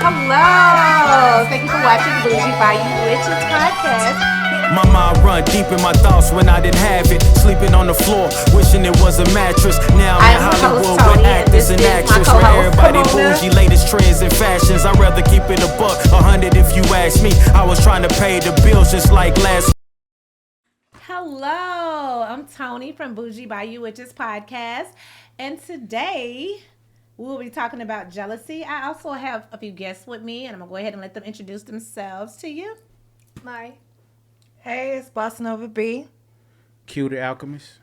Hello. Thank you for watching Bougie, Bayou, Witches podcast. My mind run deep in my thoughts when I didn't have it. Sleeping on the floor, wishing it was a mattress. Now I'm in Hollywood with actors and actresses. Where everybody bougie, latest trends and fashions. I'd rather keep it a buck, 100 if you ask me. I was trying to pay the bills just like last. Hello, I'm Toni from Bougie, Bayou, Witches podcast. And today we'll be talking about jealousy. I also have a few guests with me, and I'm going to go ahead and let them introduce themselves to you. Hey, it's Boss Nova B. Q the Alchemist.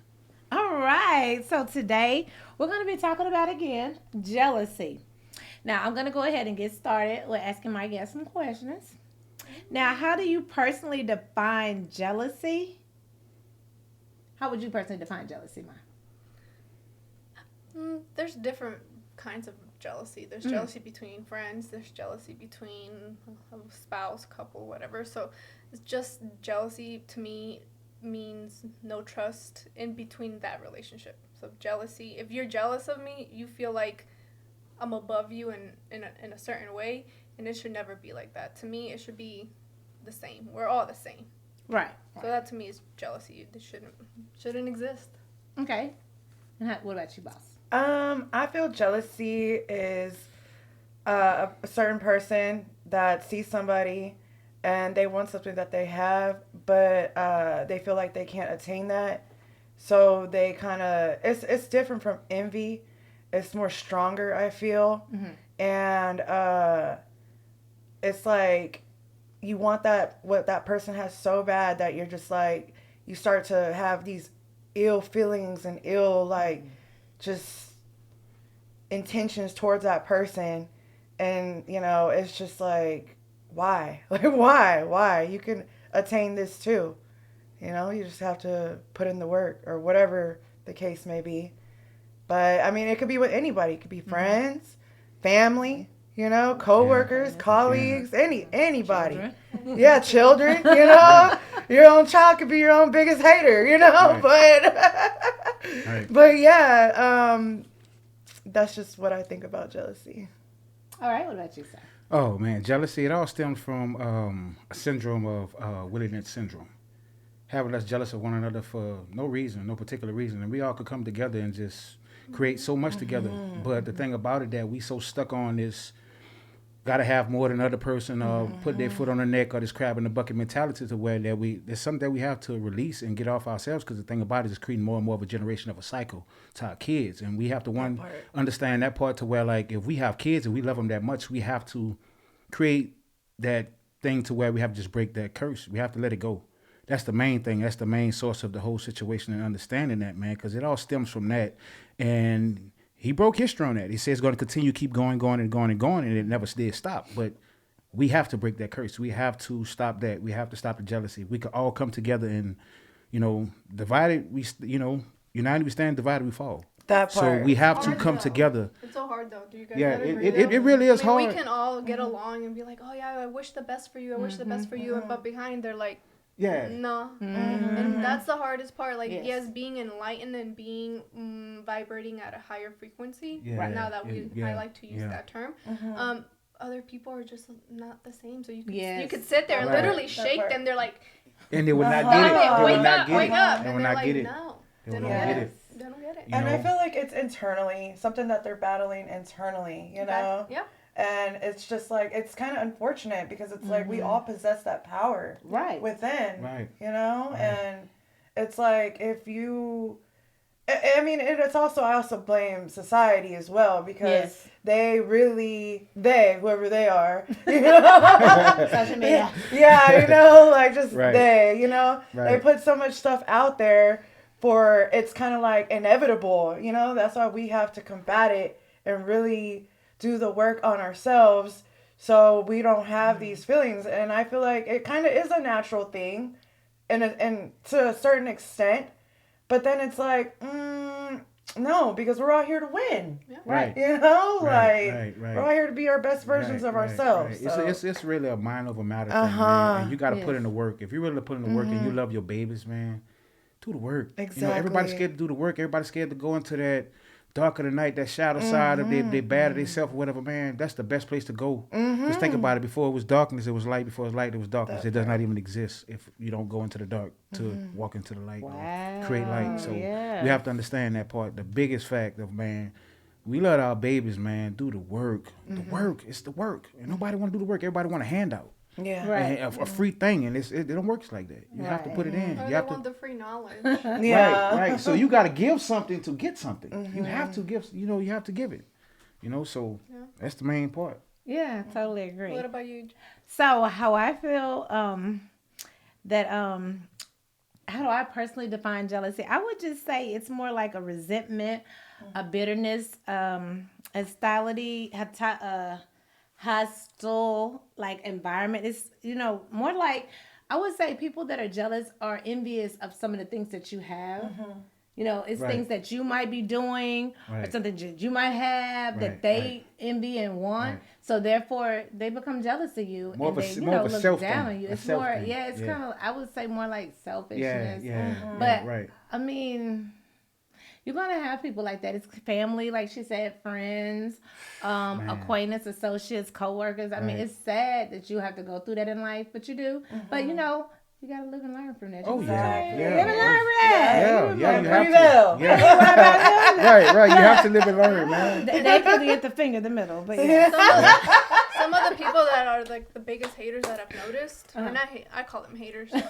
All right. So today we're going to be talking about, again, jealousy. Now, I'm going to go ahead and get started with asking my guests some questions. Now, how do you personally define jealousy? How would you personally define jealousy, Ma? There's different kinds of jealousy. There's jealousy between friends. There's jealousy between a spouse, couple, whatever. So it's just jealousy to me means no trust in between that relationship. So jealousy, if you're jealous of me, you feel like I'm above you in a certain way, and it should never be like that. To me, it should be the same. We're all the same. Right. So that to me is jealousy. It shouldn't exist. Okay. And what about you, Boss? I feel jealousy is a certain person that sees somebody and they want something that they have, but they feel like they can't attain that. So they kind of, it's different from envy. It's more stronger, I feel. Mm-hmm. And it's like you want what that person has so bad that you're just like, you start to have these ill feelings and just intentions towards that person. And, it's just like, why? Like, why? You can attain this too. You just have to put in the work or whatever the case may be. But, I mean, it could be with anybody. It could be friends, family, co-workers, colleagues, anybody. Children. Yeah, children, Your own child could be your own biggest hater, Right. But yeah, that's just what I think about jealousy. All right. What about you, sir? Oh, man, jealousy, it all stems from a syndrome of willingness syndrome. Having us jealous of one another for no reason, no particular reason. And we all could come together and just create so much together. But the thing about it that we so stuck on this gotta have more than another person or put their foot on their neck or this crab in the bucket mentality to where there's something that we have to release and get off ourselves, because the thing about it is creating more and more of a generation of a cycle to our kids. And we have to understand that part to where, like, if we have kids and we love them that much, we have to create that thing to where we have to just break that curse. We have to let it go. That's the main thing. That's the main source of the whole situation, and understanding that, man, because it all stems from that. And he broke history on that. He says it's going to continue, keep going, and it never did stop. But we have to break that curse. We have to stop that. We have to stop the jealousy. We could all come together and, divided, united we stand, divided we fall. That part. So we have to come together. It's so hard, though. Do you guys agree? It really is hard. We can all get along and be like, oh, yeah, I wish the best for you. I wish the best for you. But behind, they're like, yeah. No. And that's the hardest part. Like, yes being enlightened and being vibrating at a higher frequency. Yeah. Right now that I like to use Yeah. that term. Other people are just not the same. So you could Yes. sit there and Right. literally shake them. They're like, And they would not get it. They would not get wake it. up. They And would they're not get like, it. no. They They would don't not get get it. it. They don't get it. You And I know? feel like it's internally, something that they're battling internally, Okay. Yep. And it's just like, it's kind of unfortunate because it's like we all possess that power Right. within, Right. Right. And it's like if you, I mean, it's also, I also blame society as well because whoever they are, Social media. Yeah, like just Right. they Right. put so much stuff out there for, it's kind of like inevitable, that's why we have to combat it and really do the work on ourselves so we don't have these feelings. And I feel like it kind of is a natural thing and to a certain extent, but then it's like, no, because we're all here to win. Yeah. Right. Like Right. we're all here to be our best versions of ourselves. Right. So. It's really a mind over matter thing, man. And you got to put in the work. If you really put in the work and you love your babies, man, do the work. Exactly. Everybody's scared to do the work. Everybody's scared to go into dark of the night, that shadow side of they bad at themselves or whatever, man, that's the best place to go. Just think about it. Before it was darkness, it was light. Before it was light, it was darkness. It does not even exist if you don't go into the dark to walk into the light or create light. So we have to understand that part. The biggest fact of, man, we let our babies, man, do the work. The work. It's the work. And nobody want to do the work. Everybody want a handout. Yeah. Right. And a free thing. And it don't work like that. You have to put it in. Or You they have want to. the free knowledge. Yeah. Right. So you got to give something to get something. You have to give, you have to give it. So that's the main part. Yeah, totally agree. What about you? So how I feel that how do I personally define jealousy? I would just say it's more like a resentment, a bitterness, a hostile like environment. It's more like, I would say people that are jealous are envious of some of the things that you have. It's things that you might be doing or something that you might have that they envy and want. So therefore, they become jealous of you More and of a- they, more of a look self down thing. on you. A It's self more, thing. it's kind of, I would say more like selfishness. But But I mean, you're gonna have people like that. It's family, like she said, friends, acquaintance, associates, coworkers. I mean, it's sad that you have to go through that in life, but you do. But you gotta live and learn from that. Oh, You yeah. live and learn from that. Yeah, you have Free to. Yeah. Right. You have to live and learn, man. They can get the finger in the middle, but yeah. Some of the people that are like the biggest haters that I've noticed, and I call them haters, is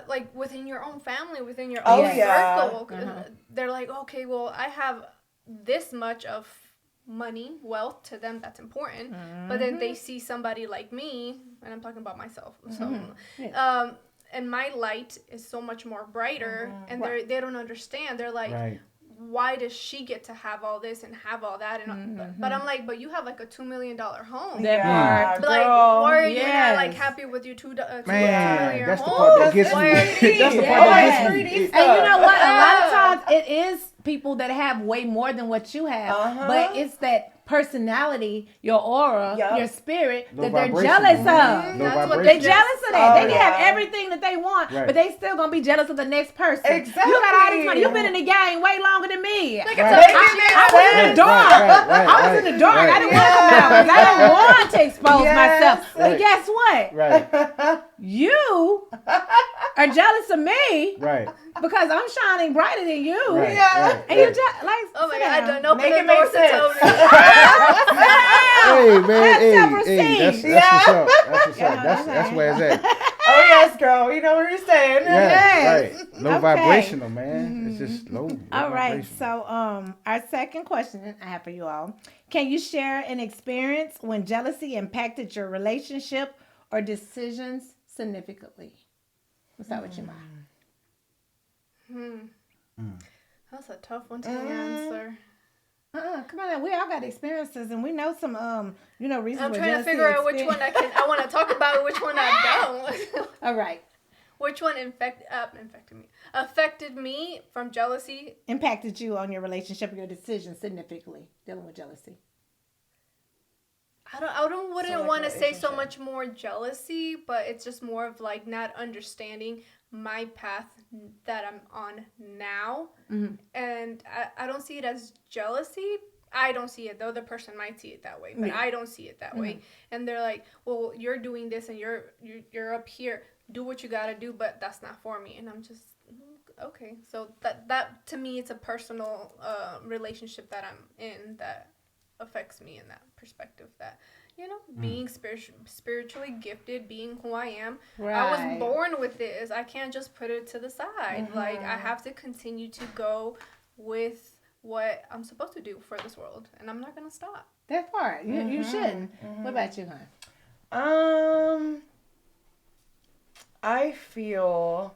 like within your own family, within your own circle. They're like, okay, well, I have this much of money, wealth. To them, that's important. But then they see somebody like me, and I'm talking about myself. So, and my light is so much more brighter, and they don't understand. They're like, why does she get to have all this and have all that? And but I'm like, but you have like a $2 million home. That Like, why are you not like happy with your $2 million that's home? the part that gets me. That's the part that gets me. And you know what? A lot of times it is people that have way more than what you have, but it's that personality, your aura, your spirit that they're jealous of. They're jealous of that. They can have everything that they want, but they still gonna be jealous of the next person. Exactly. You got all this money. You've been in the game way longer than me. Like I was in the dark. I was in the dark. I didn't want to come out because I didn't want to expose myself. But guess what? Right. You are jealous of me. Right. Because I'm shining brighter than you. Right. And you just like, oh my God, don't open Make the it door make to sense. Tony. Hey, man. Let's That's proceed. what's up. That's what's up. That's where it's at. Oh yes, girl. We know what you're saying. Yeah, right. Low Okay. vibrational, man. It's just low. All right. vibrational. So, our second question I have for you all: can you share an experience when jealousy impacted your relationship or decisions significantly? What's that with you, Ma? That's a tough one to answer. Come on, now. We all got experiences, and we know some, reasons. I'm where trying to jealousy figure out which one I want to talk about, and which one I don't. All right. Which one affected me from jealousy? Impacted you on your relationship or your decisions significantly dealing with jealousy. I wouldn't want to say so relationship. much more jealousy, but it's just more of like not understanding my path that I'm on now. And I don't see it as jealousy. I don't see it. The other person might see it that way, but I don't see it that way. And they're like, well, you're doing this and you're up here. Do what you gotta do, but that's not for me. And I'm just, okay. So that to me, it's a personal relationship that I'm in that affects me in that perspective, that being spiritually gifted, being who I am. I was born with this. I can't just put it to the side. Like, I have to continue to go with what I'm supposed to do for this world, and I'm not gonna stop. That part, you shouldn't. What about you, hon? I feel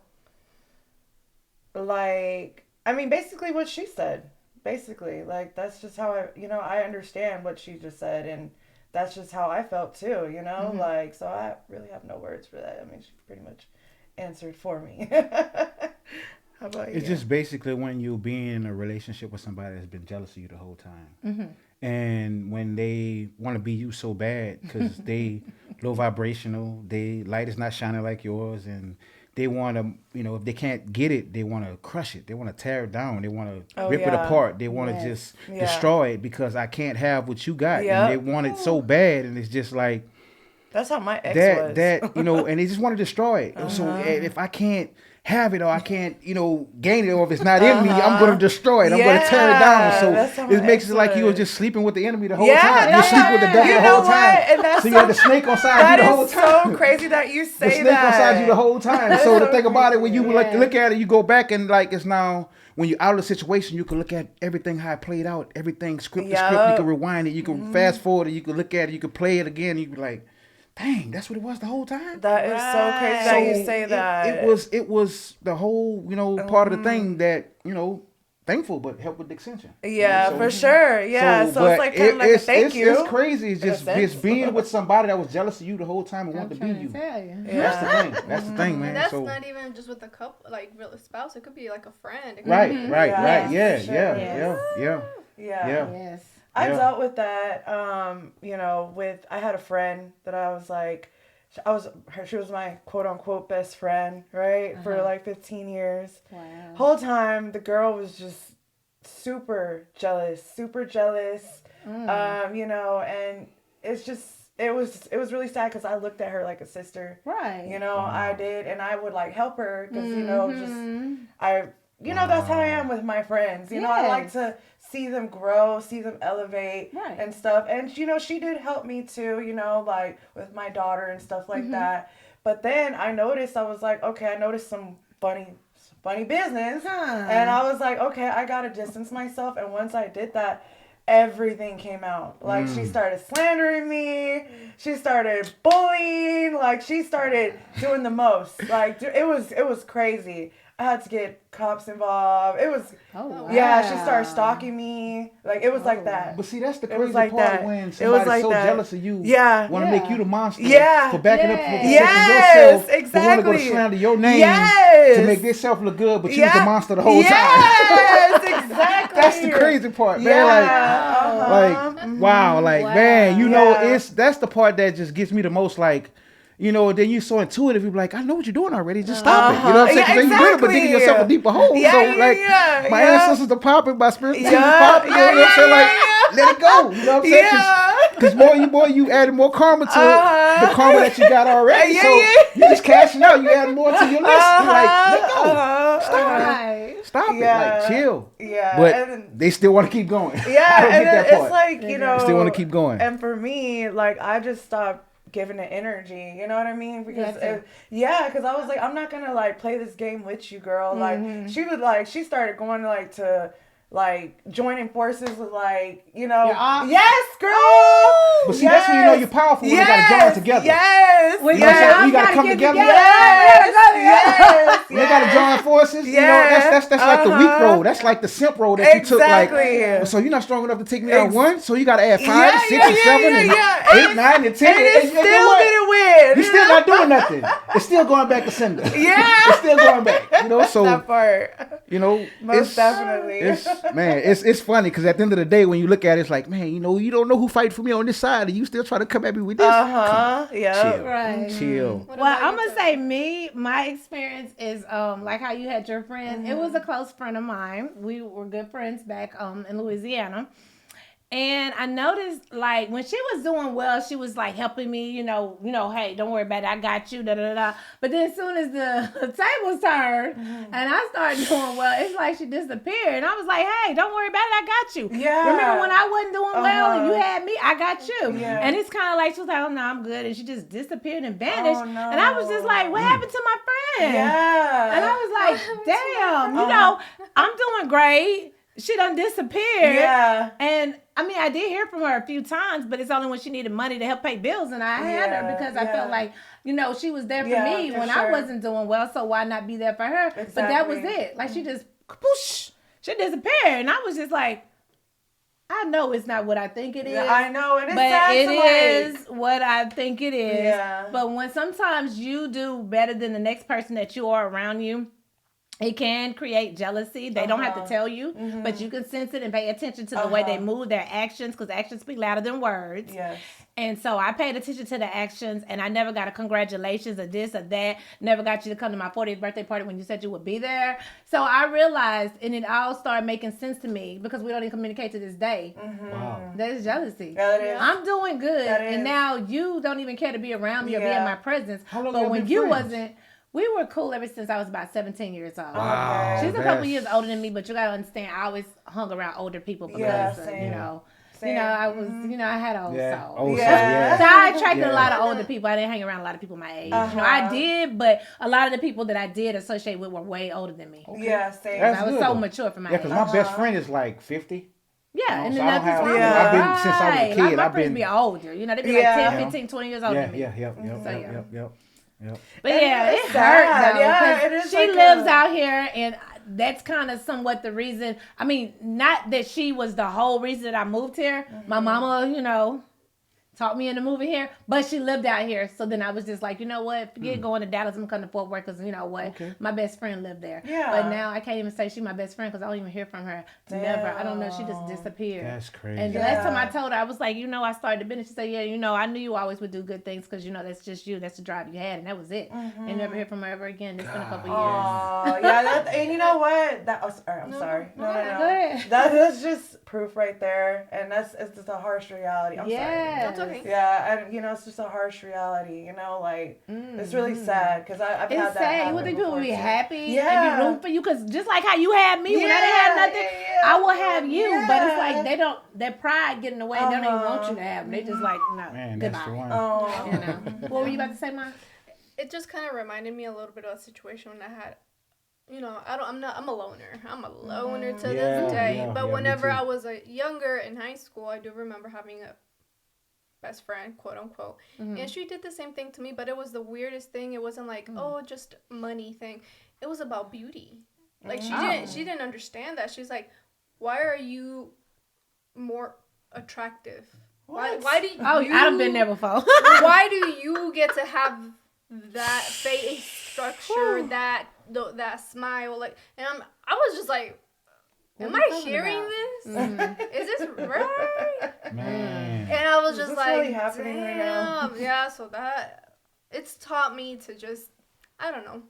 like, basically what she said. Basically, like, that's just how I understand what she just said, and that's just how I felt too, like, so I really have no words for that. She pretty much answered for me. How about you? It's just basically when you being in a relationship with somebody that's been jealous of you the whole time. And when they want to be you so bad because they low vibrational, they light is not shining like yours, and they want to, if they can't get it, they want to crush it. They want to tear it down. They want to Oh, rip it yeah. apart. They want to Yes. just Yeah. destroy it because I can't have what you got. Yep. And they want it so bad, and it's just like That's how my ex was. that and they just want to destroy it. So if I can't have it or I can't, gain it, or if it's not in me, I'm going to destroy it. I'm going to tear it down. That's So how it my makes ex it like you were was. just sleeping with the enemy the whole Yeah, time. You that's sleep with the devil you the know whole time. what? And that's So you had the snake on side that you the whole is time. so crazy that you say The snake that. on side you the whole time. That's So the so thing about it, when you crazy. look at it, you go back and like it's now when you're out of the situation, you can look at everything how it played out, everything script to script. You can rewind it, you can fast forward it, you can look at it, you can play it again. You can be like, dang, that's what it was the whole time. That is so crazy that you say that. It was the whole part of the thing that thankful, but help with the extension. Yeah, So- for sure. Yeah, so but it's like kind of like a thank you. It's crazy. It's in a just sense. being with somebody that was jealous of you the whole time and I'm wanted to be trying you. to tell you. That's the thing. That's the thing, man. And that's so not even just with a couple, like real spouse. It could be like a friend. It could right, be- right, Yeah, right. Yeah, for sure. yeah, Yes. yeah. Yeah. Yes. I Yeah. dealt with that. I had a friend that I was like, she was my quote unquote best friend, right? For like 15 years. Wow. Whole time the girl was just super jealous. And it's just it was really sad because I looked at her like a sister. Right. I did, and I would like help her because Mhm. that's how I am with my friends. I like Yes. to see them grow, see them elevate, Right. and stuff. And she did help me too. Like with my daughter and stuff like that. But then I noticed I noticed some funny business, and I was like, okay, I gotta distance myself. And once I did that, everything came out. Like she started slandering me, she started bullying, like she started doing the most. Like it was crazy. I had to get cops involved. It was she started stalking me. Like it was like that. But see, that's the It was crazy like part that. when It was somebody's like so that. jealous of you. Yeah. Want to make you the monster. Yeah. For backing up, for protecting Yes, yourself. exactly. They want to go to slander your name Yes. to make themselves look good, but you was the Yeah. monster the whole time. Yes, exactly. That's the crazy part, man. Yeah. Like wow, like Wow. man, Yeah. that's the part that just gets me the most. Like, then you're so intuitive. You're like, I know what you're doing already. Just stop it. You know what I'm saying? Yeah, 'Cause then you really but exactly. digging yourself a deeper hole. Yeah, so yeah, like, yeah, my yeah. ancestors are popping, my spiritual team is Yeah, popping. You know what I'm saying? Like, let it go. You know what I'm saying? Yeah. Because more you added more karma to the karma that you got already. Yeah, so yeah. you just cashing out. You add more to your list. You're like, let go. Stop it. Right. Stop Yeah. it. Like, chill. Yeah. But and they still want to keep going. yeah, I don't and get that it's part. like, Still want to keep going. And for me, like, I just stopped giving it energy. You know what I mean? Because because I was like, I'm not gonna like play this game with you, girl. Like she started going to joining forces with yes, girl. But see, that's when you know you're powerful when you got to join together. Yes. When You know what I'm yes. saying? We got to come together. Yes. When they got to join forces, that's like the weak road. That's like the simp road that you took. Exactly. Like, so you're not strong enough to take me down one, so you got to add 5, 6, and 7, and yeah. 8, 9, and 10. And it you know still what? didn't win. You're still not doing nothing. It's still going back to sender. Yeah. It's still going back. So that part. Most definitely. It's funny because at the end of the day, when you look at it, it's like, man, you don't know who fight for me on this side, and you still try to come at me with this. Yeah. Chill. Right. Chill. What Well, about I'm you, gonna say my experience is like how you had your friend. It was a close friend of mine. We were good friends back in Louisiana. And I noticed, like, when she was doing well, she was like helping me, hey, don't worry about it, I got you, da da da. But then as soon as the tables turned and I started doing well, it's like she disappeared. And I was like, hey, don't worry about it, I got you. Yeah. Remember when I wasn't doing well and you had me? I got you. Yeah. And it's kind of like she was like, oh no, I'm good, and she just disappeared and vanished. Oh, no. And I was just like, what happened to my friend? Yeah. And I was like, damn, I'm doing great. She done disappeared. Yeah. And I mean, I did hear from her a few times, but it's only when she needed money to help pay bills. And I had her because I felt like, she was there for me for when sure. I wasn't doing well. So why not be there for her? Exactly. But that was it. Like she just, whoosh, she disappeared. And I was just like, I know it's not what I think it is. Yeah, I know, and it's but sad it to, is what I think it is. Yeah. But when sometimes you do better than the next person that you are around you, It can create jealousy. They don't have to tell you, but you can sense it and pay attention to the way they move, their actions, because actions speak louder than words. Yes. And so I paid attention to the actions, and I never got a congratulations or this or that. Never got you to come to my 40th birthday party when you said you would be there. So I realized, and it all started making sense to me because we don't even communicate to this day. Wow. That is jealousy. Yeah, it is. I'm doing good, That is. and now you don't even care to be around me or be in my presence. How long but y'all when been you friends? wasn't, we were cool ever since I was about 17 years old. Wow. She's a couple that's- years older than me, but you gotta understand, I always hung around older people because, Yeah, you same. know. Same. You know, I was, you know, I had old Yeah. soul. Old Yeah. So I attracted Yeah. a lot of older people. I didn't hang around a lot of people my age. You know, I did, but a lot of the people that I did associate with were way older than me. Yeah, same. That's I was good, so though. mature for my Yeah, age. because my best friend is like 50. Yeah, and So then I don't nothing's have- wrong with Yeah. that. I've been since I was a Right. kid. A lot of my I've friends been be older. You know, they be Yeah. like 10, 15, 20 years older Yeah, than me. yep. So, yeah. Yep. But And yeah, it's it sad. hurt though. Yeah, 'Cause it is she like lives a- out here, and that's kind of somewhat the reason. I mean, not that she was the whole reason that I moved here. My mama, you know, taught me into moving here, but she lived out here. So then I was just like, you know what? Forget going to Dallas. I'm going to come to Fort Worth because, you know what? Okay. My best friend lived there. Yeah. But now I can't even say she's my best friend because I don't even hear from her. Never. I don't know. She just disappeared. That's crazy. And the last time I told her, I was like, you know, I started the business. She said, yeah, you know, I knew you always would do good things because, you know, that's just you. That's the drive you had. And that was it. And never hear from her ever again. It's been a couple years. Oh, yeah, and you know what? I'm sorry. No. Go ahead. That is just proof right there, and it's just a harsh reality. I'm sorry. Yes. That's okay. Yeah, and you know, it's just a harsh reality. You know, like it's really sad because I've had It's that. sad. You happen would think people would be before, too. happy Yeah. and be rooting for you because just like how you had me when I didn't have nothing, I will have you. But it's like they don't, their pride getting away. They don't even want you to have them. They just like, no, Man, goodbye. that's the one. Oh, You know. What were you about to say, Mom? It just kind of reminded me a little bit of a situation when I had, you know, I'm a loner. I'm a loner to Yeah, this day. yeah, But me whenever too. I was younger in high school, I do remember having a best friend, quote unquote. And she did the same thing to me, but it was the weirdest thing. It wasn't like, oh, just money thing. It was about beauty. Like she didn't understand that. She's like, why are you more attractive? Why do you Oh, I've been there before. why do you get to have that face structure, that smile, like, and I was just like, am I hearing this? Is this right? Man. And I was just this like, really happening right now? damn, yeah. So that it's taught me to just, I don't know,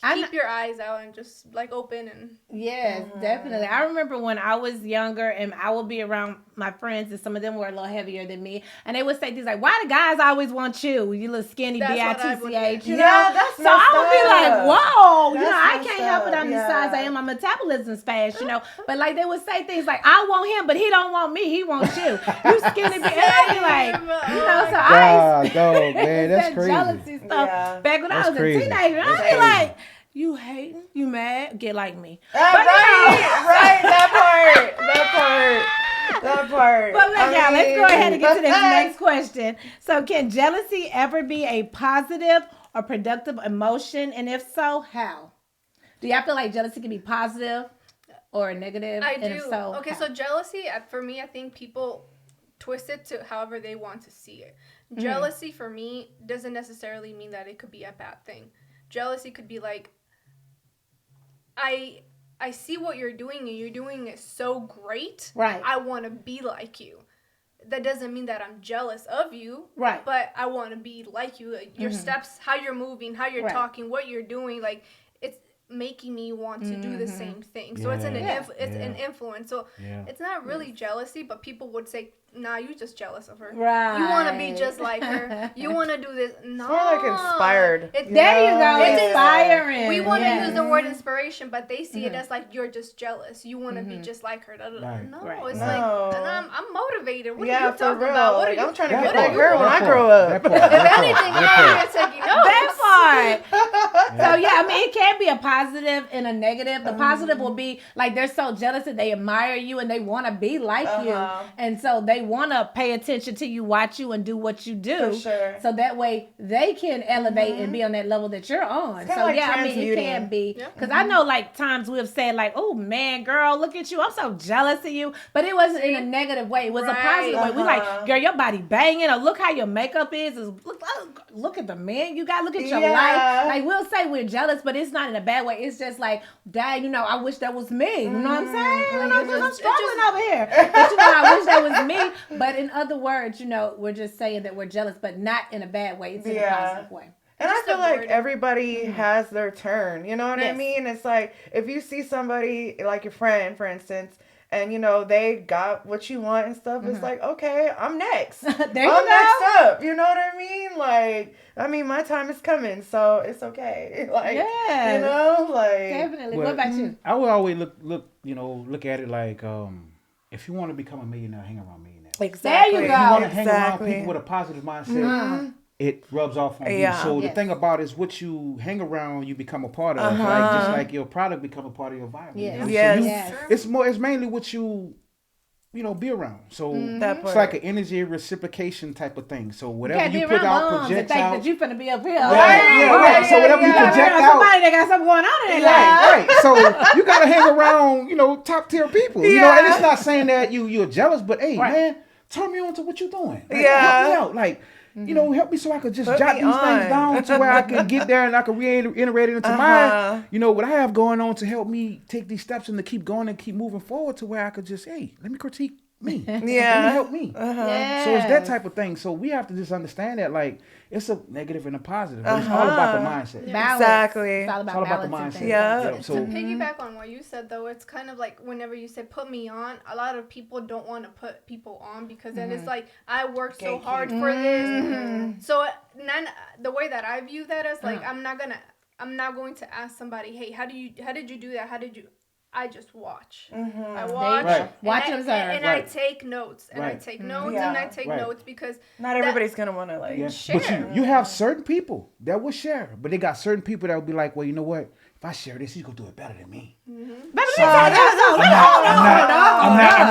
I keep your eyes out and just like open and. Yes, definitely. I remember when I was younger and I would be around my friends and some of them were a little heavier than me. And they would say things like, why do guys always want you? You little skinny That's what I would B-I-T-C-H, you Yeah, know? that's So I would be messed like, up. whoa, you That's know, I messed can't help it. I'm the up, size I yeah. am. My metabolism's fast, you know? But like they would say things like, I want him, but he don't want me. He wants you. You skinny B. And I'd be like, you know, so I God, dog, man, that's that crazy. jealousy stuff Yeah. back when That's I was crazy. a teenager. That's I'd be crazy. like, you hating? You mad? Get like me. Right, that part. But look, y'all, let's go ahead and get to this but- next question. So, can jealousy ever be a positive or productive emotion? And if so, how? Do y'all feel like jealousy can be positive or negative? I and do. If so, Okay, how? so jealousy, for me, I think people twist it to however they want to see it. Jealousy, for me, doesn't necessarily mean that it could be a bad thing. Jealousy could be like, I see what you're doing and you're doing it so great. Right. I want to be like you. That doesn't mean that I'm jealous of you. Right. But I want to be like you. Your steps, how you're moving, how you're Right. talking, what you're doing, like it's making me want to do the same thing. So it's an influence. So Yeah. it's not really jealousy, but people would say, "Nah, you just jealous of her. Right. You want to be just like her. You want to do this." No, More like inspired. It's There you go. Yeah. Inspiring. we want to Yes. use the word inspiration, but they see it as like you're just jealous. You want to be just like her. Da, da, da. Right. No, Right. it's No. like, and I'm motivated. What are Yeah, you for talking real. about? What are Like, you? I'm trying to what get are like you- her when I grow up. If anything, I'm here taking notes. That part. So yeah, I mean, it can be a positive and a negative. The positive will be like they're so jealous that they admire you and they want to be like you, and so they want to pay attention to you, watch you, and do what you do. For sure. So that way they can elevate and be on that level that you're on. kinda So like yeah, I mean, it transmuting. can be because I know like times we've said like, "Oh man, girl, look at you! I'm so jealous of you," but it wasn't in a negative way. It was a Right. positive way. We like, girl, your body banging, or look how your makeup is. Look, look at the man you got, look at your Yeah. life. Like, we'll say we're jealous, but it's not in a bad way. It's just like, dang, I wish that was me. You know what I'm saying? I'm struggling over here. But, I wish that was me. But in other words, we're just saying that we're jealous, but not in a bad way. It's in a positive way. And I feel like everybody has their turn. You know what I mean? It's like, if you see somebody, like your friend, for instance, and, they got what you want and stuff, it's like, okay, I'm next. There I'm you go. next up. You know what I mean? Like, my time is coming, so it's okay. Like, Definitely. Well, What about you? I would always look at it like, if you want to become a millionaire, hang around millionaires. Exactly. There you If go. you want to hang around people with a positive mindset, it rubs off on you. So the thing about it is what you hang around, you become a part of. Like just like your product become a part of your vibe. Yes. So it's mainly what you be around. So it's like an energy reciprocation type of thing. So whatever you put out projects out. That you finna be up here. Right. So whatever you project out. Somebody that got something going on in their life. Right. So you gotta hang around, top tier people. And it's not saying that you're jealous, but hey, man, turn me on to what you're doing. Like, help me out. Like, help me so I could just jot these things down to where I can get there and I can reiterate it into my, what I have going on to help me take these steps and to keep going and keep moving forward to where I could just, hey, let me critique me. Let me help me. So it's that type of thing. So we have to just understand that, like, it's a negative and a positive. But it's all about the mindset. Exactly. It's all It's all about the balancing mindset. things. So to piggyback on what you said, though, it's kind of like whenever you say put me on, a lot of people don't want to put people on because then it's like, I worked so hard for this. So the way that I view that is like, I'm not going to ask somebody, hey, how did you do that? I just watch. I watch. Watch and observe. And I take notes. And I take notes. And I take notes because not everybody's going to want to share. But you have certain people that will share. But they got certain people that will be like, well, you know what? If I share this, he's going to do it better than me. So, I'm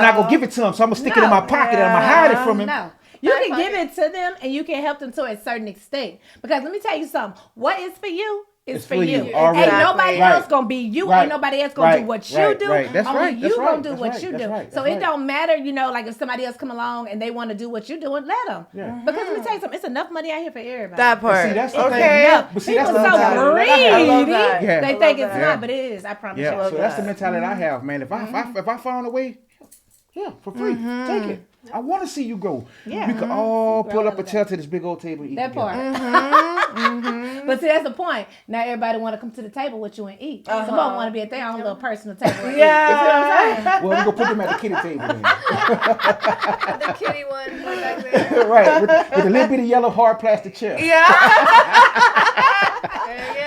not going to give it to him. So I'm going to stick it in my pocket and I'm going to hide it from him. No. You can give it to them and you can help them to a certain extent. Because let me tell you something. What is for you? It's for you. Ain't nobody else gonna be you. Ain't nobody else gonna do what you do. That's Only right. you gonna do what you do. So it don't matter, like if somebody else come along and they want to do what you're doing, let them. Yeah. Because let me tell you something. It's enough money out here for everybody. That part. See, that's the thing. But see, people that's the so greedy. They think it's that. not, but it is. I promise you. Yeah. So that's the mentality I have, man. If I found a way, for free, take it. I want to see you grow. Yeah. We could all pull up a chair to this big old table and eat that part. But see, that's the point. Now everybody want to come to the table with you and eat. Some of them want to be at their own little personal table and eat. You see what I'm saying? Well, we're going to put them at the kiddie table then. the kitty one back there. Right, with a little bit of yellow hard plastic chair.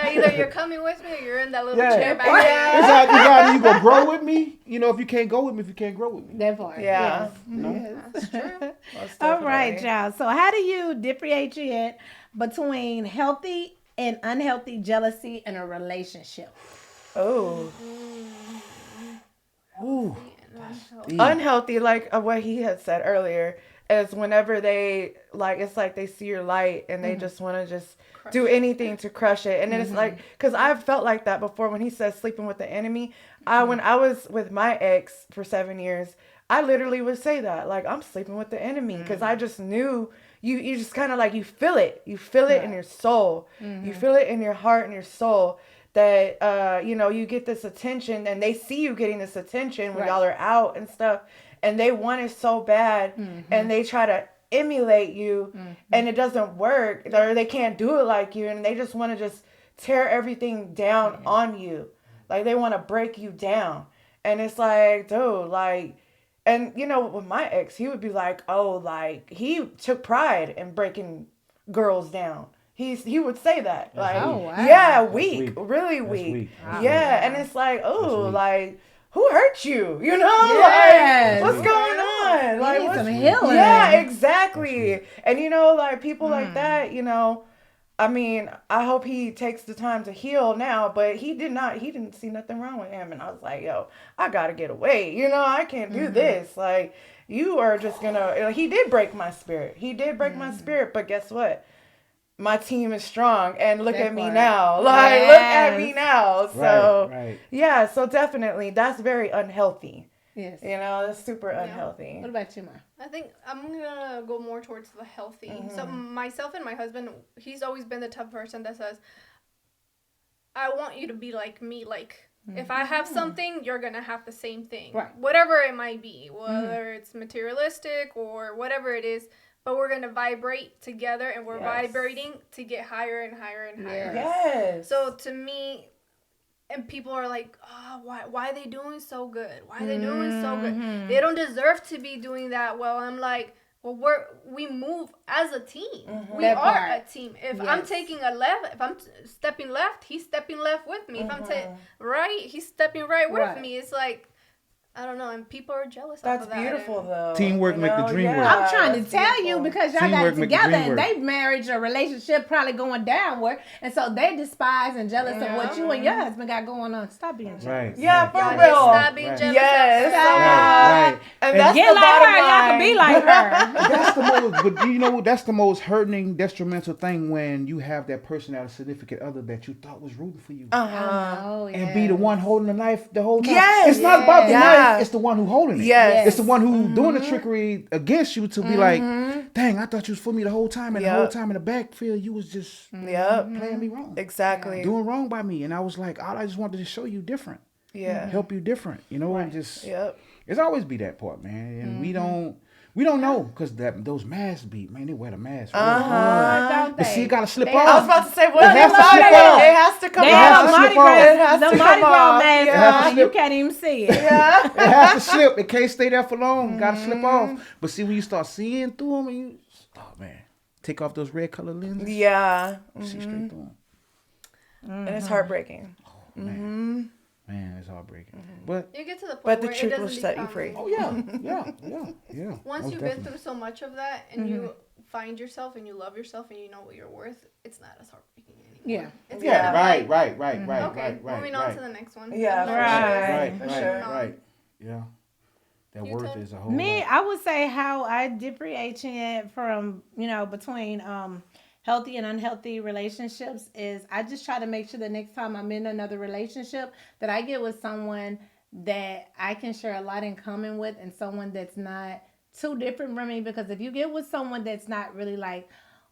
Either you're coming with me or you're in that little chair back there. It's either you go grow with me, if you can't go with me, if you can't grow with me. That part. Yeah. Yes. That's true. All right, y'all. So how do you differentiate between healthy and unhealthy jealousy in a relationship? Oh. Ooh. Unhealthy, like what he had said earlier, is whenever they, it's like they see your light and they just want to just do anything to crush it. And then it's like, because I've felt like that before when he says sleeping with the enemy. When I was with my ex for 7 years, I literally would say that, like, I'm sleeping with the enemy, because I just knew, you just kind of like, you feel it in your soul, you feel it in your heart and your soul, that, you get this attention, and they see you getting this attention when y'all are out and stuff, and they want it so bad, and they try to emulate you, and it doesn't work, or they can't do it like you, and they just want to just tear everything down on you. Like, they want to break you down. And it's like, dude, like, and, with my ex, he would be like, oh, like, he took pride in breaking girls down. He would say that. Like, yeah, weak. Really weak. Wow. Yeah, and it's like, oh, like, who hurt you? Like, what's going on? Like, need some healing. Yeah, exactly. And, like, people like that, I mean, I hope he takes the time to heal now, but he didn't see nothing wrong with him. And I was like, yo, I got to get away. I can't do this. Like, you are just going to, he did break my spirit. My spirit, but guess what? My team is strong, and look at me now. Like, look at me now. So, yeah, so definitely that's very unhealthy. Yes. You know, that's super unhealthy. What about you, Ma? I think I'm gonna go more towards the healthy. So myself and my husband, he's always been the type of person that says, I want you to be like me. Like, if I have something, you're gonna have the same thing. Right. Whatever it might be, whether it's materialistic or whatever it is, but we're gonna vibrate together, and we're vibrating to get higher and higher and higher. Yes. So to me, and people are like, oh, why are they doing so good? Why are they doing so good? They don't deserve to be doing that well. I'm like, well, we move as a team. We are a team. If I'm taking a left, if I'm stepping left, he's stepping left with me. If I'm right, he's stepping right with me. It's like, I don't know, and people are jealous of that. That's beautiful, though. Teamwork make the dream work. I'm trying to tell you because y'all got Teamwork it make the together dream and work. they marriage or relationship probably going downward, and so they despise and jealous of what you and your husband got going on. Stop being jealous. Right. Yeah, for Y'all real. stop being jealous. Yes. Right. And that's Get the like bottom her, y'all line. can be like her. That's the most, but you know, that's the most hurting, detrimental thing when you have that person that a significant other that you thought was rooting for you. Oh, yeah. And be the one holding the knife the whole time. Yes. It's not about the Yeah. knife, it's the one who holding it. Yes. It's the one who doing the trickery against you to be like, dang, I thought you was for me the whole time, and the whole time in the backfield you was just playing me wrong. Exactly. Doing wrong by me. And I was like, all I just wanted to show you different. Yeah. Help you different. You know, and just Yep. it's always be that part, man. And we don't know because those masks be, man, they wear the mask. Real good. Don't But see, they? it gotta slip They- off. I was about to say, what It has to about slip it? off. It has to come They It have has off. a to Mardi slip Gras, It has the to Mardi come Gras off. mask It has to on. You slip. can't even see it. Yeah. It has to slip. It can't stay there for long. Gotta slip off. But see, when you start seeing through them, and you, oh man, take off those red color lenses. Yeah. See straight through them. And it's heartbreaking. Man, it's heartbreaking. But You get to the point But the where it truth doesn't will set you become- free. oh yeah. Once Most you've been definitely. through so much of that and you find yourself and you love yourself and you know what you're worth, it's not as heartbreaking anymore. Yeah. It's Yeah, kind of right, like, right, right, right, okay, right, moving right, on to the next one. Yeah, for Right. sure. right, For sure. right. Yeah, that You worth too? is a whole Me, lot. I would say how I differentiate from, between healthy and unhealthy relationships is I just try to make sure the next time I'm in another relationship that I get with someone that I can share a lot in common with and someone that's not too different from me, because if you get with someone that's not really like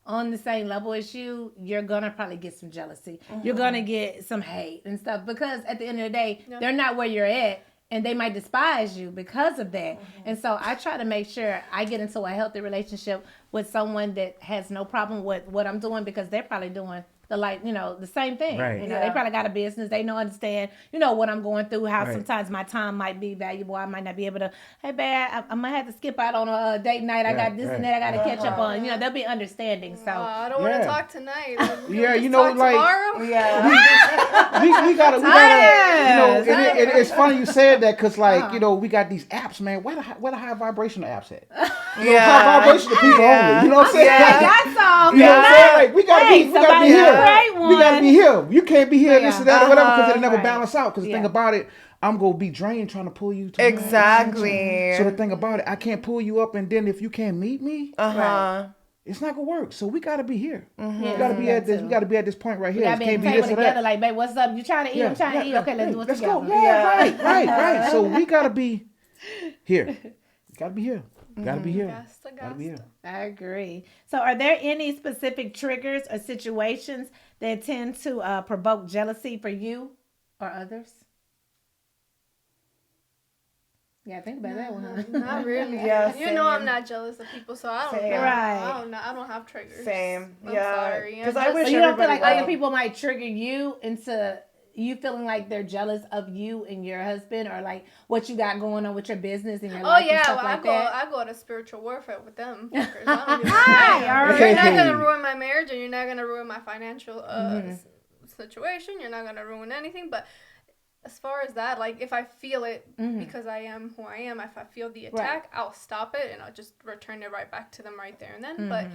on the same level as you, you're gonna probably get some jealousy. You're gonna get some hate and stuff because at the end of the day, they're not where you're at. And they might despise you because of that. And so I try to make sure I get into a healthy relationship with someone that has no problem with what I'm doing because they're probably doing the same thing. Right. They probably got a business. They understand, what I'm going through, how Right. sometimes my time might be valuable. I might not be able to, hey, babe, I might have to skip out on a date night. I got this and that I got to catch up on. They'll be understanding. So I don't want Yeah. to talk tonight. Yeah, Just like tomorrow. Yeah. we gotta, Yes. it's funny you said that because we got these apps, man. Where the high vibrational apps at? High Yeah. vibrational people only. You know what I'm saying? Yeah. that's all. You know what I'm saying? Like, we gotta be somebody here. great We gotta one. be here. You can't be here, this and that, or whatever, because it'll never Right. balance out. Because the thing about it, I'm gonna be drained trying to pull you to Exactly. So the thing about it, I can't pull you up, and then if you can't meet me, it's not gonna work. So we gotta be here. We gotta be at this. We gotta be at this point right here. We It gotta be at can't the be table this or together. that. Like, babe, what's up? You trying to eat? I'm trying to eat. Okay, let's do it Let's together. go. Yeah, right. So we gotta be here. Gotta be here. Gotta be here. Gotta be here. I agree. So are there any specific triggers or situations that tend to provoke jealousy for you or others? Yeah, think about that one. Huh? Not really. Yeah, You know I'm same. not jealous of people, so I don't Same. know. Right. I don't have triggers. Same. I'm Yeah. sorry. Because I'm I just- wish So you don't feel everybody like other well. people might trigger you into you feeling like they're jealous of you and your husband, or like what you got going on with your business and your Oh life and yeah, stuff well, like that? I go to spiritual warfare with them. Fuckers. I don't give a Hi, damn. all right. You're not gonna ruin my marriage, and you're not gonna ruin my financial situation. You're not gonna ruin anything. But as far as that, like if I feel it because I am who I am, if I feel the attack, I'll stop it and I'll just return it right back to them right there and then. But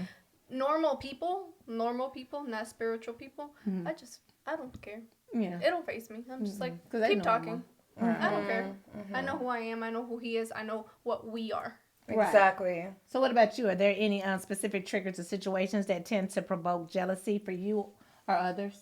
normal people, not spiritual people, I don't care. Yeah. It don't face me. I'm just like, 'Cause they keep talking. normal. I don't care. I know who I am. I know who he is. I know what we are. Right. Exactly. So what about you? Are there any specific triggers or situations that tend to provoke jealousy for you or others?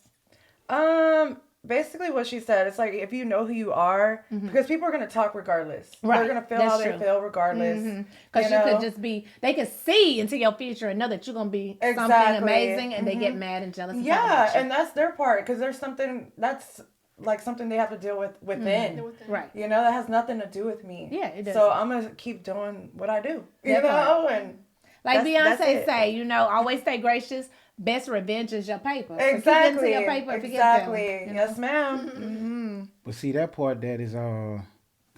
basically what she said. It's like if you know who you are, because people are gonna talk regardless. Right. They're gonna feel That's how true. they feel regardless. Because you could just be, they could see into your future and know that you're gonna be something amazing, and they get mad and jealous. Yeah, and that's their part, because there's something that's like something they have to deal with within. Right. You know, that has nothing to do with me. Yeah, it does. So I'm gonna keep doing what I do. You know, and like that's Beyonce it. say, you know, always stay gracious. Best revenge is your paper. So Exactly. keep it to your paper. Exactly. Forget them, you know? Yes, ma'am. But see, that part that is the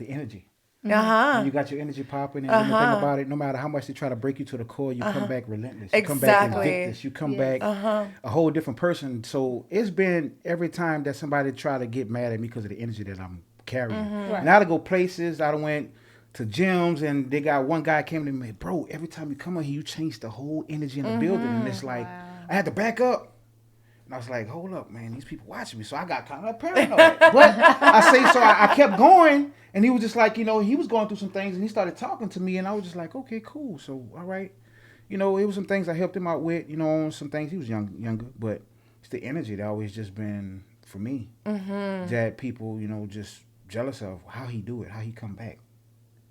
energy. Uh-huh. When you got your energy popping, and then the thing about it, no matter how much they try to break you to the core, you come back relentless. You come back invictus. You come back a whole different person. So it's been every time that somebody try to get mad at me because of the energy that I'm carrying. Right. Now to go places, I done went to gyms, and they got one guy came to me, bro, every time you come on here, you change the whole energy in the building. And it's like, I had to back up. And I was like, hold up, man, these people watching me. So I got kind of paranoid. But I kept going, and he was just like, you know, he was going through some things, and he started talking to me, and I was just like, okay, cool. So, all right. You know, it was some things I helped him out with, you know, on some things. He was younger, but it's the energy that always just been, for me, that people, you know, just jealous of how he do it, how he come back.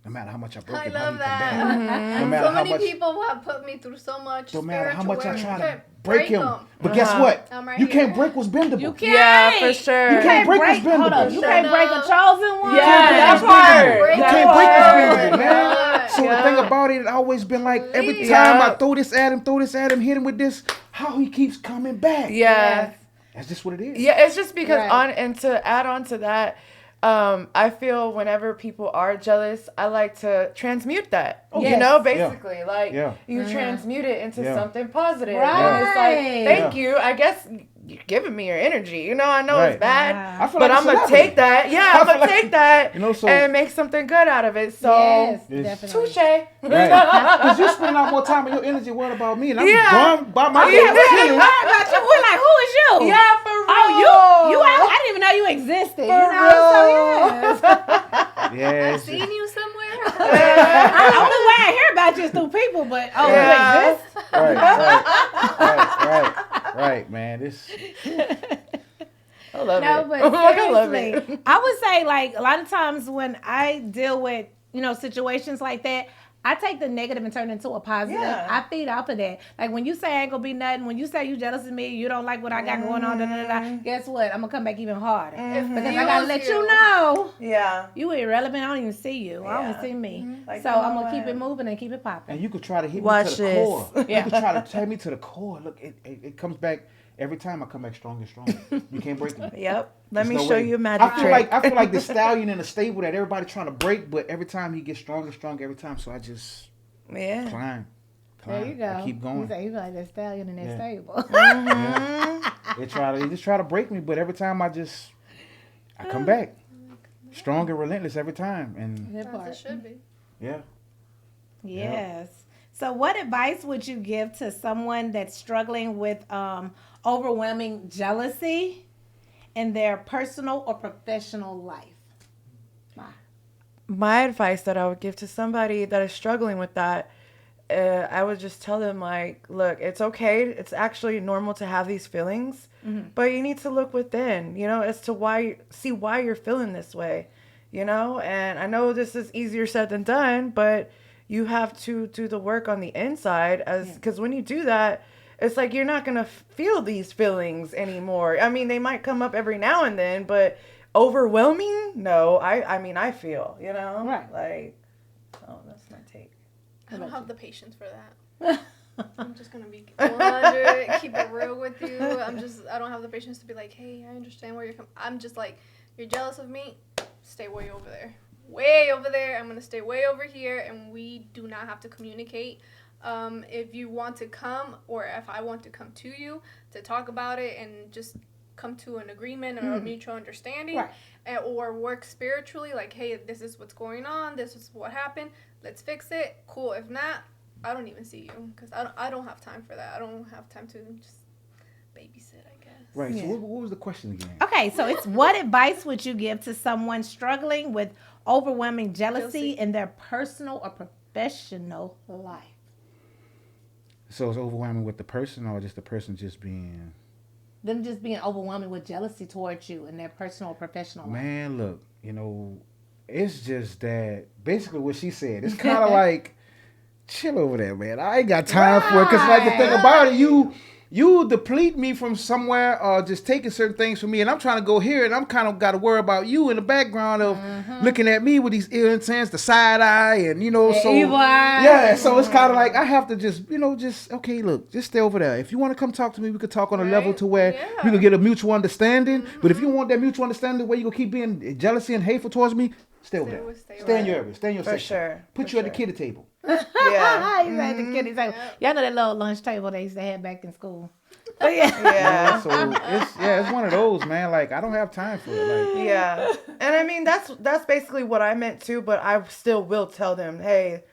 No matter how much I broke I him, love how he that. come back. No matter So how many much, people have put me through so much. no matter how much I try to Okay, break him. 'em. But guess what? I'm right You here. can't break what's bendable. You can't. Yeah, for sure. You can't break what's Hold bendable. on. You can't break a chosen one. Yeah, that part. You That can't break what's part. bendable, man. Yeah. So the thing about it always been like every Please. time Yeah. I throw this at him, hit him with this, how he keeps coming back. Yeah. That's just what it is. Yeah, it's just because Right. and to add on to that, I feel whenever people are jealous, I like to transmute that. Oh, you yes. know, basically, like Yeah. you transmute it into Yeah. something positive. Right. And it's like, thank Yeah. you. I guess you're giving me your energy. You know, I know Right. it's bad, I feel but like a I'm gonna celebrity. take that. Yeah, I I'm feel gonna like- take that You know, so- and make something good out of it. So, Yes, It's- definitely. touche. Right. Because you spend out more time and your energy worried about me, and I'm Yeah. gone by my Yeah. business. Worried about you. We're like, who is you? Yeah, for real. Oh, you. I didn't even know you existed. For you know, so real. yes. Yes. Seen you somewhere? The only way I hear about you is through people, but Yeah. you exist. Right, man. This. I love No, it. but I love seriously, it. I would say like a lot of times when I deal with, you know, situations like that, I take the negative and turn it into a positive. Yeah. I feed off of that. Like when you say I ain't gonna be nothing, when you say you jealous of me, you don't like what I got going on, guess what? I'm gonna come back even harder. Because I gotta let you know Yeah. you irrelevant. I don't even see you. I Yeah. don't see me. Like, So you know I'm gonna keep what? it moving and keep it popping. And you could try to hit me Watch to the this. core. Yeah. You could try to take me to the core. Look, it comes back every time. I come back stronger and stronger. You can't break me. Let There's me no show way. you a magic I feel trick. like the stallion in the stable that everybody trying to break, but every time he gets stronger and stronger every time. So I just yeah. climb. There you go. I keep going. You say you like that stallion in that Yeah. stable. They just try to break me, but every time I come back strong and relentless every time. And That As part. it should be. yeah. Yes. So, what advice would you give to someone that's struggling with overwhelming jealousy in their personal or professional life? My advice that I would give to somebody that is struggling with that, I would just tell them, like, look, it's okay. It's actually normal to have these feelings, but you need to look within, you know, as to see why you're feeling this way, you know? And I know this is easier said than done, but you have to do the work on the inside, because when you do that, it's like you're not going to feel these feelings anymore. I mean, they might come up every now and then, but overwhelming? No, I mean, I feel, you know? Right. Like, oh, that's my take. I don't have the patience for that. I'm just gonna be 100, keep it real with you. I don't have the patience to be like, hey, I understand where you're coming. I'm just like, you're jealous of me? Stay way over there. Way over there. I'm gonna stay way over here, and we do not have to communicate. If you want to come, or if I want to come to you to talk about it and just come to an agreement or a mutual understanding, Right. or work spiritually, like, hey, this is what's going on, this is what happened, let's fix it, cool. If not, I don't even see you, because I don't have time for that. I don't have time to just babysit, I guess. Right. Yeah. So what was the question again? Okay, so it's what advice would you give to someone struggling with overwhelming jealousy in their personal or professional life? So it's overwhelming with the person, or just the person just being them just being overwhelming with jealousy towards you in their personal or professional life? Man, look, it's just that basically what she said. It's kind of like, chill over there, man. I ain't got time for it. Because, like, the thing about it, you deplete me from somewhere or just taking certain things from me, and I'm trying to go here, and I'm kind of got to worry about you in the background of looking at me with these ill intents, the side eye, and so evil eye. Yeah, so it's kind of like I have to just okay, look, just stay over there. If you want to come talk to me, we could talk on a level to where we could get a mutual understanding. But if you want that mutual understanding where you gonna keep being jealousy and hateful towards me, stay over there. Stay in your area. Stay in your section. Sure. Put you at the kiddie table. Yeah. You at the kiddie table. Y'all know that little lunch table they used to have back in school. But yeah. So it's one of those, man. Like, I don't have time for it. Like, yeah. And I mean, that's basically what I meant too, but I still will tell them, hey,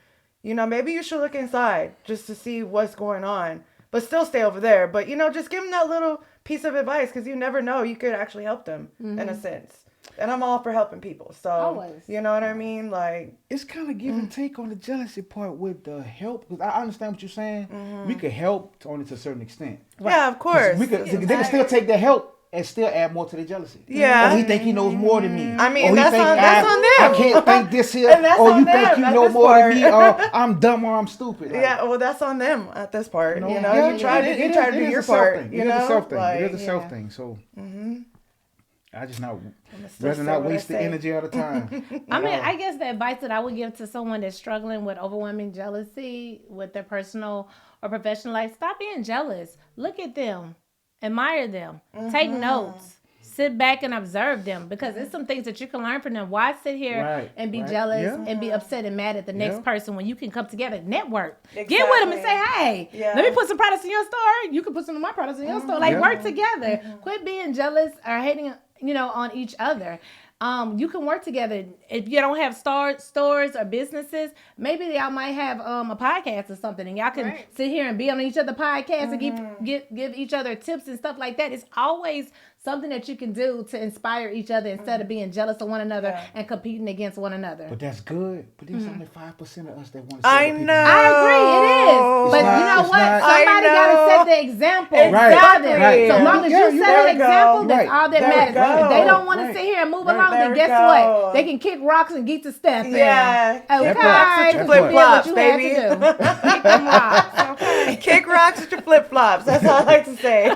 maybe you should look inside just to see what's going on, but still stay over there. But, just give them that little piece of advice, because you never know, you could actually help them in a sense. And I'm all for helping people. So, always. You know what I mean? Like, it's kind of give and take on the jealousy part with the help. Because I understand what you're saying. We could help only to a certain extent. Yeah, of course. They can still take the help and still add more to the jealousy. Yeah. Or he think he knows more than me. I mean, or that's on them. I can't think this here. And that's or on you them think you at know this more part. than me. Or I'm dumb or I'm stupid. Like, yeah, well, that's on them at this part. You try to do your part. It is a self thing. Like, it is a self thing. So I just rather not waste the energy all the time. I mean, I guess the advice that I would give to someone that's struggling with overwhelming jealousy with their personal or professional life, stop being jealous. Look at them. Admire them. Take notes. Sit back and observe them, because it's some things that you can learn from them. Why sit here and be jealous and be upset and mad at the next person when you can come together, network, get with them and say, hey, let me put some products in your store. You can put some of my products in your store. Like, work together. Quit being jealous or hating, on each other. You can work together. If you don't have stores or businesses, maybe y'all might have a podcast or something, and y'all can sit here and be on each other podcasts and give each other tips and stuff like that. It's always something that you can do to inspire each other instead of being jealous of one another and competing against one another. But that's good. But there's only 5% of us that want to. I know. I agree. It is. But you know what? Somebody got to set the example. Exactly. Right. So long as you set an example, that's all that matters. If they don't want to sit here and move along, then guess what? They can kick rocks and get to step in. Yeah. Okay. Flip flops, baby. Kick them rocks. Okay. Kick rocks with your flip flops. That's all I like to say.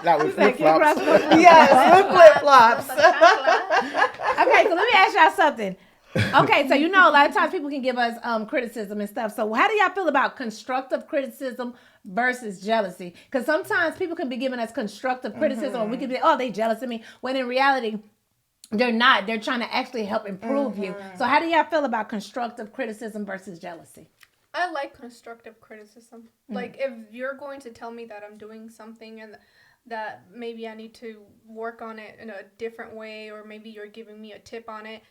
Not with flip flops. Yes, with flip flops. Okay, so let me ask y'all something. Okay, so a lot of times people can give us criticism and stuff. So how do y'all feel about constructive criticism versus jealousy? Because sometimes people can be giving us constructive criticism, and we can be, oh, they jealous of me, when in reality, they're not. They're trying to actually help improve you. So how do y'all feel about constructive criticism versus jealousy? I like constructive criticism. Like, if you're going to tell me that I'm doing something and that maybe I need to work on it in a different way, or maybe you're giving me a tip on it,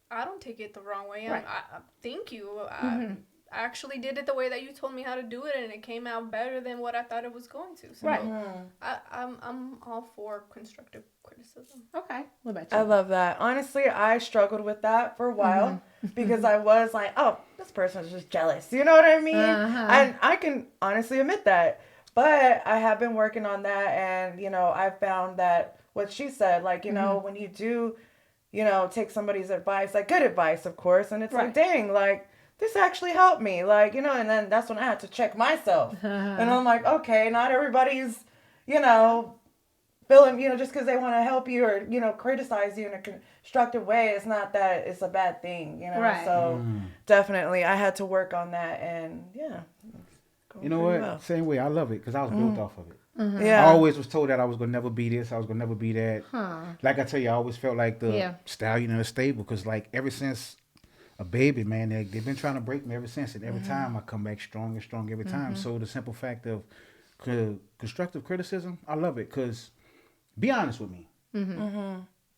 I don't take it the wrong way. Right. I thank you. I actually did it the way that you told me how to do it, and it came out better than what I thought it was going to. So I'm all for constructive criticism. Okay. What about you? I love that. Honestly, I struggled with that for a while because I was like, oh, this person is just jealous. You know what I mean? And I can honestly admit that. But I have been working on that, and, I found that what she said, like, when you do, take somebody's advice, like good advice, of course, and it's like, dang, like, this actually helped me, like, and then that's when I had to check myself. And I'm like, okay, not everybody's, feeling, just because they want to help you or, criticize you in a constructive way, it's not that it's a bad thing, Right. So definitely I had to work on that, and You know what? Well. Same way. I love it because I was built off of it. Yeah. I always was told that I was going to never be this. I was going to never be that. Like I tell you, I always felt like the stallion in the stable, because, like, ever since a baby, man, they've been trying to break me ever since. And every time I come back strong and strong every time. So the simple fact of constructive criticism, I love it, because be honest with me.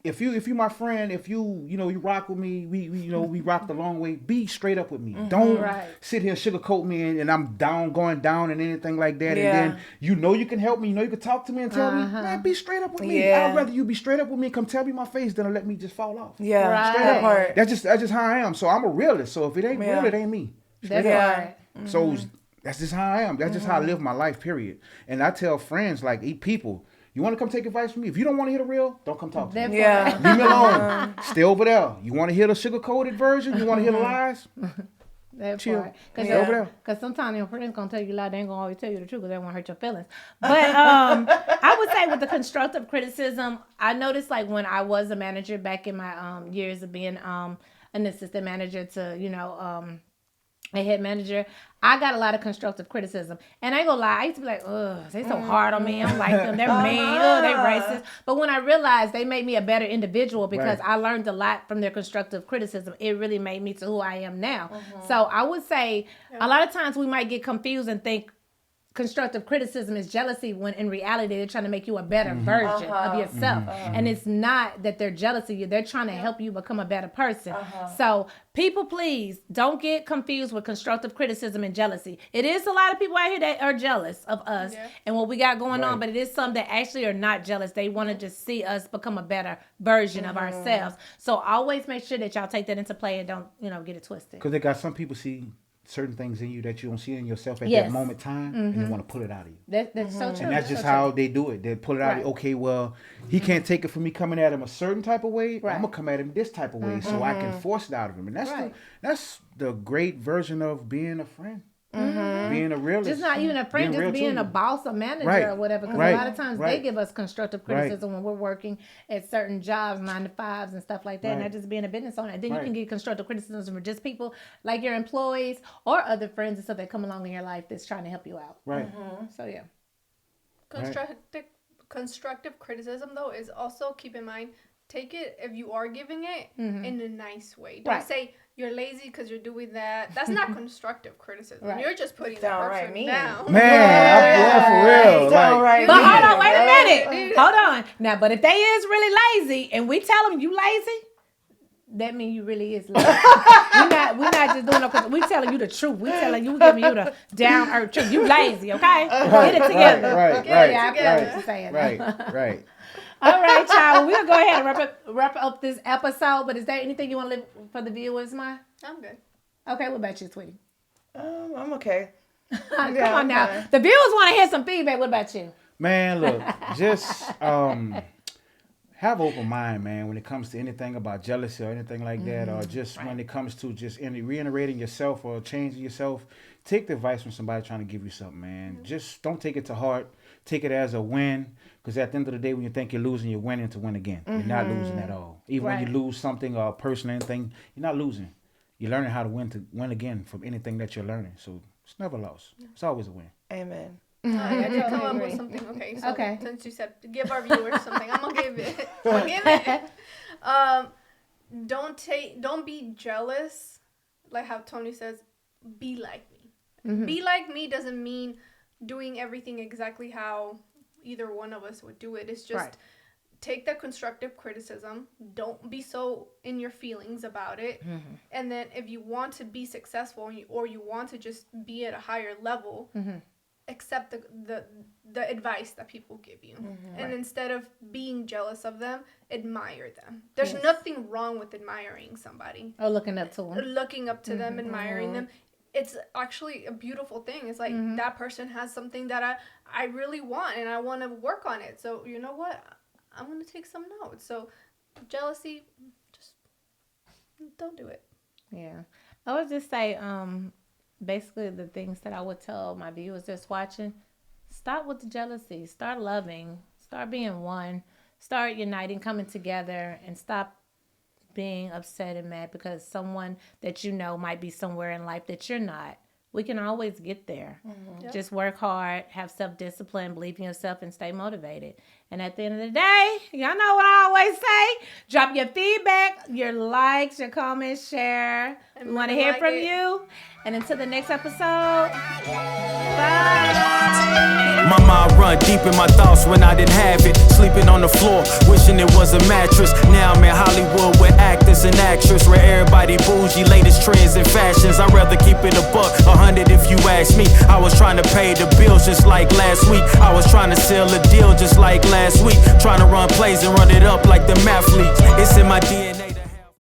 If you my friend, if you rock with me, we rock the long way, be straight up with me. Don't sit here and sugarcoat me and I'm going down and anything like that. And then you can help me, you can talk to me and tell me, man, be straight up with me. I'd rather you be straight up with me and come tell me my face than to let me just fall off. Yeah, straight that up. part. That's just how I am. So I'm a realist. So if it ain't real, it ain't me. That's right. So That's just how I am. That's just how I live my life, period. And I tell friends, like, people, you want to come take advice from me? If you don't want to hear the real, don't come talk to me. Yeah. Leave me alone. Stay over there. You want to hear the sugar-coated version? You want to hear the lies? That Chill. part. Stay over there. Because sometimes your friends going to tell you a lie. They ain't going to always tell you the truth because they want to hurt your feelings. But I would say with the constructive criticism, I noticed like when I was a manager back in my years of being an assistant manager to, a head manager, I got a lot of constructive criticism. And I ain't gonna lie, I used to be like, ugh, they so hard on me. I don't like them. They're mean. Ugh, they racist. But when I realized they made me a better individual because I learned a lot from their constructive criticism, it really made me to who I am now. So I would say a lot of times we might get confused and think constructive criticism is jealousy when in reality they're trying to make you a better version of yourself. And it's not that they're jealous of you. They're trying to help you become a better person. So people, please don't get confused with constructive criticism and jealousy. It is a lot of people out here that are jealous of us and what we got going on, but it is some that actually are not jealous. They want to just see us become a better version of ourselves. So always make sure that y'all take that into play and don't, get it twisted. Because they got some people see certain things in you that you don't see in yourself at that moment time, and they want to pull it out of you. That's so true. And that's just how they do it. They pull it out of you. Okay, well, he can't take it from me coming at him a certain type of way. I'm going to come at him this type of way so I can force it out of him. And that's the great version of being a friend. Being a realist. Just not even a friend, just being a boss, a manager or whatever. Because a lot of times they give us constructive criticism when we're working at certain jobs, 9 to 5s and stuff like that. And not just being a business owner. And then you can get constructive criticism from just people like your employees or other friends and stuff that come along in your life that's trying to help you out. So yeah. Constructive criticism though is also, keep in mind, take it if you are giving it in a nice way. Don't say you're lazy because you're doing that. That's not constructive criticism. You're just putting the person down. Man, for real. But hold on, wait a minute. Hold on. Now, but if they is really lazy and we tell them you lazy, that means you really is lazy. we're not just doing no. We telling you the truth. We telling you, we giving you the down earth truth. You lazy, okay? Get it together. Right. All right, y'all. We'll go ahead and wrap up this episode. But is there anything you want to leave for the viewers, Ma? I'm good. Okay, what about you, sweetie? I'm okay. Come on now. The viewers want to hear some feedback. What about you? Man, look, just have an open mind, man, when it comes to anything about jealousy or anything like that, or just when it comes to just reiterating yourself or changing yourself. Take the advice from somebody trying to give you something, man. Just don't take it to heart. Take it as a win, because at the end of the day, when you think you're losing, you're winning to win again. You're not losing at all. Even when you lose something or a person or anything, you're not losing. You're learning how to win again from anything that you're learning. So it's never a loss. It's always a win. Amen. I did come up with something. Okay, so since you said give our viewers something, I'm gonna give it. Don't be jealous. Like how Toni says, be like me. Be like me doesn't mean doing everything exactly how either one of us would do it. It's just take the constructive criticism. Don't be so in your feelings about it. And then if you want to be successful or you want to just be at a higher level, accept the advice that people give you. And instead of being jealous of them, admire them. There's nothing wrong with admiring somebody. Or looking up to them. Looking up to them, admiring them. It's actually a beautiful thing. It's like that person has something that I really want and I want to work on it. So you know what? I'm going to take some notes. So jealousy, just don't do it. Yeah. I would just say, basically the things that I would tell my viewers that's watching, stop with the jealousy. Start loving. Start being one. Start uniting, coming together, and stop being upset and mad because someone that you know might be somewhere in life that you're not. We can always get there. Just work hard, have self-discipline, believe in yourself, and stay motivated. And at the end of the day, y'all know what I always say. Drop your feedback, your likes, your comments, share. We want to hear from you. And until the next episode, bye. My mind run deep in my thoughts when I didn't have it. Sleeping on the floor, wishing it was a mattress. Now I'm in Hollywood with actors and actresses, where everybody bougie, latest trends and fashions. I'd rather keep it a buck, 100 if you ask me. I was trying to pay the bills just like last week. I was trying to sell a deal just like last week. Trying to run plays and run it up like the math